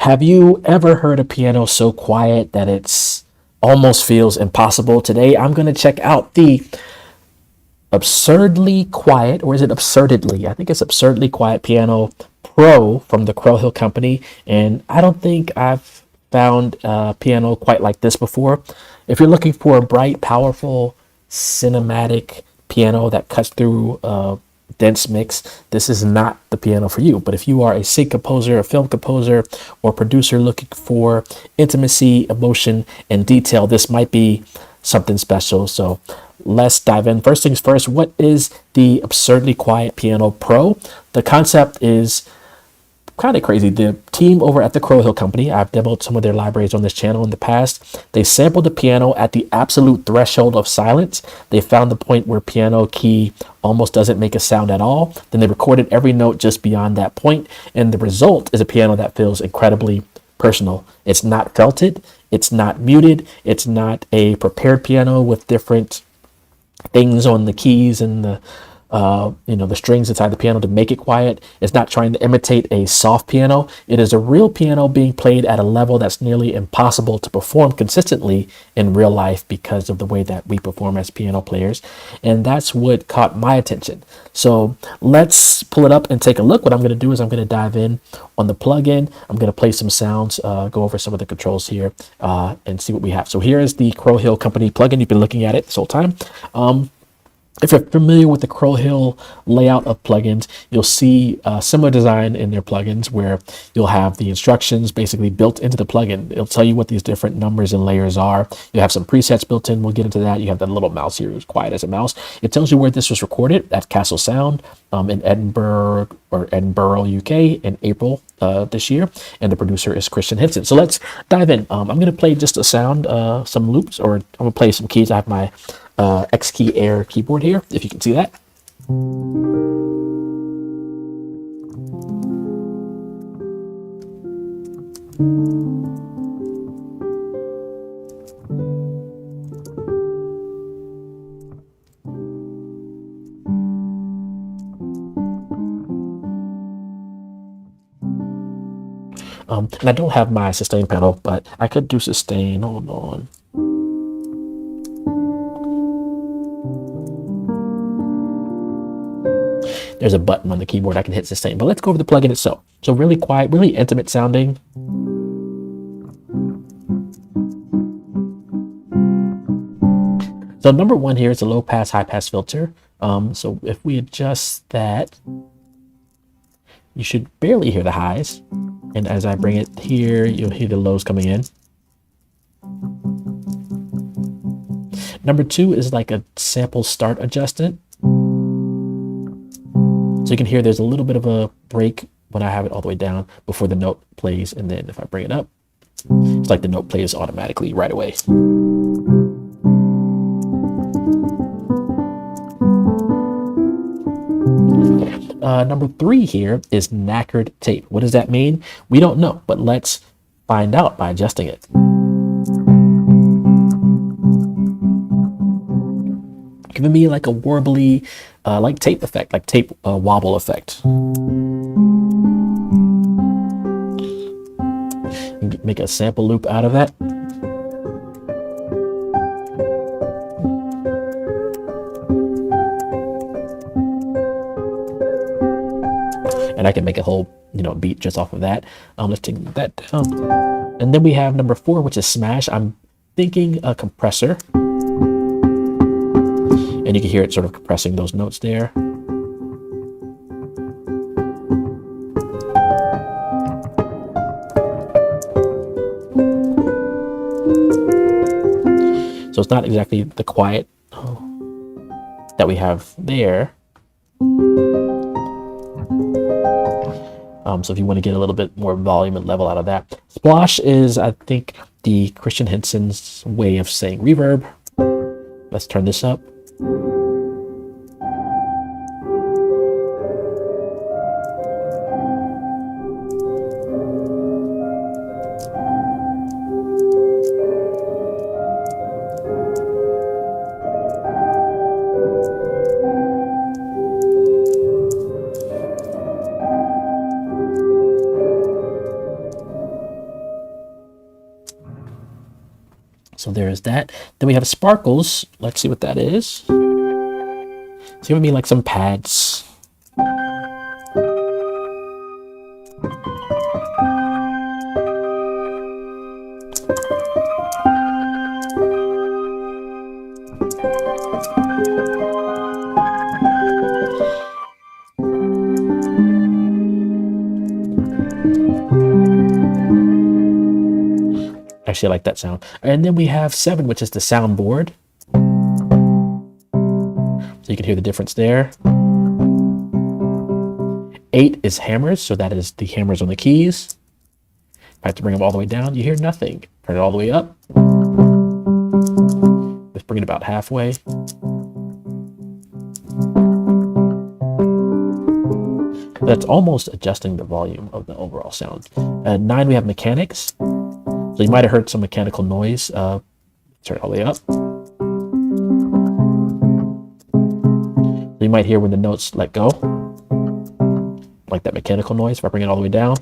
Have you ever heard a piano so quiet that it's almost feels impossible? Today, I'm going to check out the absurdly quiet, or is it absurdly? I think it's absurdly quiet piano pro from the Crow Hill Company. And I don't think I've found a piano quite like this before. If you're looking for a bright, powerful, cinematic piano that cuts through dense mix, this is not the piano for you. But if you are a sync composer, a film composer, or producer looking for intimacy, emotion, and detail, this might be something special. So let's dive in. First things first, what is the Absurdly Quiet Piano Pro? The concept is kind of crazy. The team over at the Crow Hill Company, I've demoed some of their libraries on this channel in the past. They sampled the piano at the absolute threshold of silence. They found the point where piano key almost doesn't make a sound at all. Then they recorded every note just beyond that point, and the result is a piano that feels incredibly personal. It's not felted, it's not muted, it's not a prepared piano with different things on the keys and the strings inside the piano to make it quiet. It's not trying to imitate a soft piano. It is a real piano being played at a level that's nearly impossible to perform consistently in real life because of the way that we perform as piano players. And that's what caught my attention. So let's pull it up and take a look. What I'm going to do is I'm going to dive in on the plugin. I'm going to play some sounds, go over some of the controls here, and see what we have. So here is the Crow Hill Company plugin. You've been looking at it this whole time. If you're familiar with the Crow Hill layout of plugins, you'll see a similar design in their plugins where you'll have the instructions basically built into the plugin. It'll tell you what these different numbers and layers are. You have some presets built in. We'll get into that. You have that little mouse here who's quiet as a mouse. It tells you where this was recorded at Castle Sound in Edinburgh, UK in April this year. And the producer is Christian Henson. So let's dive in. I'm going to play just a sound, some loops, or I'm going to play some keys. I have my X-Key Air keyboard here, if you can see that. And I don't have my sustain pedal, but I could do sustain. Hold on. There's a button on the keyboard I can hit sustain, but let's go over the plugin itself. So really quiet, really intimate sounding. So number one here is a low pass, high pass filter. So if we adjust that, you should barely hear the highs. And as I bring it here, you'll hear the lows coming in. Number two is like a sample start adjustment. So you can hear there's a little bit of a break when I have it all the way down before the note plays. And then if I bring it up, it's like the note plays automatically right away. Number three here is knackered tape. What does that mean? We don't know, but let's find out by adjusting it. Giving me like a warbly, like tape effect, like tape wobble effect. Make a sample loop out of that. And I can make a whole, beat just off of that. Let's take that down. And then we have number four, which is smash. I'm thinking a compressor. And you can hear it sort of compressing those notes there. So it's not exactly the quiet that we have there. So if you want to get a little bit more volume and level out of that. Splosh is, I think, the Christian Henson's way of saying reverb. Let's turn this up. So there is that. Then we have sparkles. Let's see what that is. It's giving me like some pads. Actually, I like that sound. And then we have 7, which is the soundboard. So you can hear the difference there. 8 is hammers, so that is the hammers on the keys. If I have to bring them all the way down, you hear nothing. Turn it all the way up. Let's bring it about halfway. That's almost adjusting the volume of the overall sound. 9, we have mechanics. So you might have heard some mechanical noise. Turn it all the way up. You might hear when the notes let go, like that mechanical noise. If I bring it all the way down,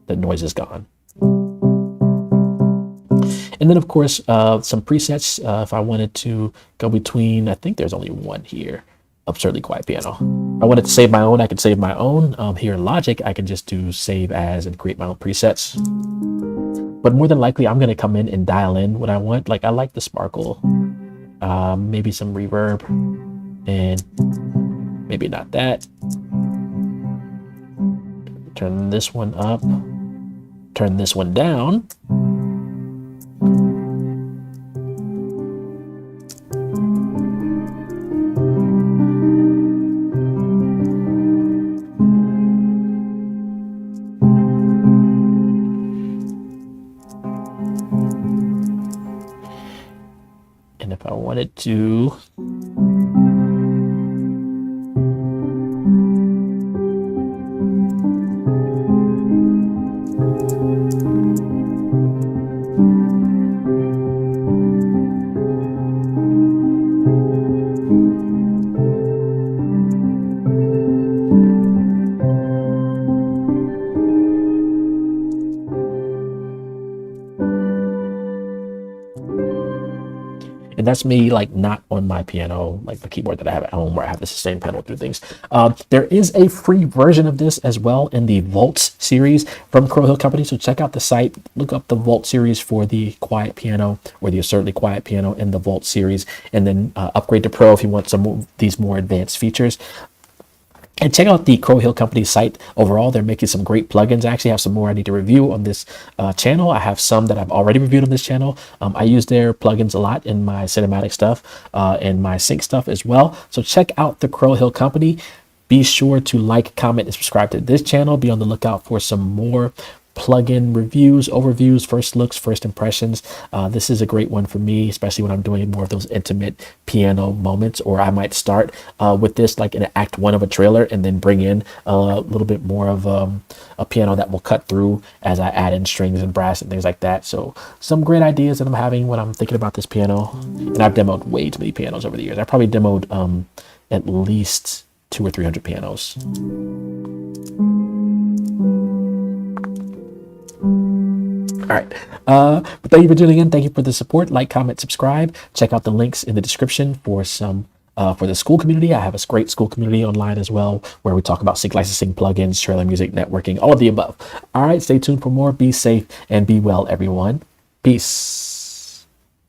the noise is gone. And then, of course, some presets. If I wanted to go between, I think there's only one here, Absurdly Quiet Piano. If I wanted to save my own, I could save my own. Here in Logic, I can just do save as and create my own presets. But more than likely, I'm going to come in and dial in what I want. Like, I like the sparkle, maybe some reverb, and maybe not that. Turn this one up, turn this one down. And if I wanted to, and that's me, like, not on my piano, like the keyboard that I have at home where I have the sustain pedal through things. There is a free version of this as well in the Volts series from Crow Hill Company. So check out the site, look up the Volt series for the quiet piano, or the Absurdly Quiet Piano in the Volt series, and then upgrade to Pro if you want some of these more advanced features. And check out the Crow Hill Company site overall. They're making some great plugins. I actually have some more I need to review on this channel. I have some that I've already reviewed on this channel. I use their plugins a lot in my cinematic stuff and my sync stuff as well. So check out the Crow Hill Company. Be sure to like, comment, and subscribe to this channel. Be on the lookout for some more plugin reviews, overviews, first looks, first impressions. This is a great one for me, especially when I'm doing more of those intimate piano moments, or I might start with this like in act 1 of a trailer and then bring in a little bit more of a piano that will cut through as I add in strings and brass and things like that. So some great ideas that I'm having when I'm thinking about this piano. And I've demoed way too many pianos over the years. I probably demoed at least 200 or 300 pianos. All right. But thank you for tuning in. Thank you for the support. Like, comment, subscribe. Check out the links in the description for some for the school community. I have a great school community online as well, where we talk about sync licensing, plugins, trailer music, networking, all of the above. All right. Stay tuned for more. Be safe and be well, everyone. Peace.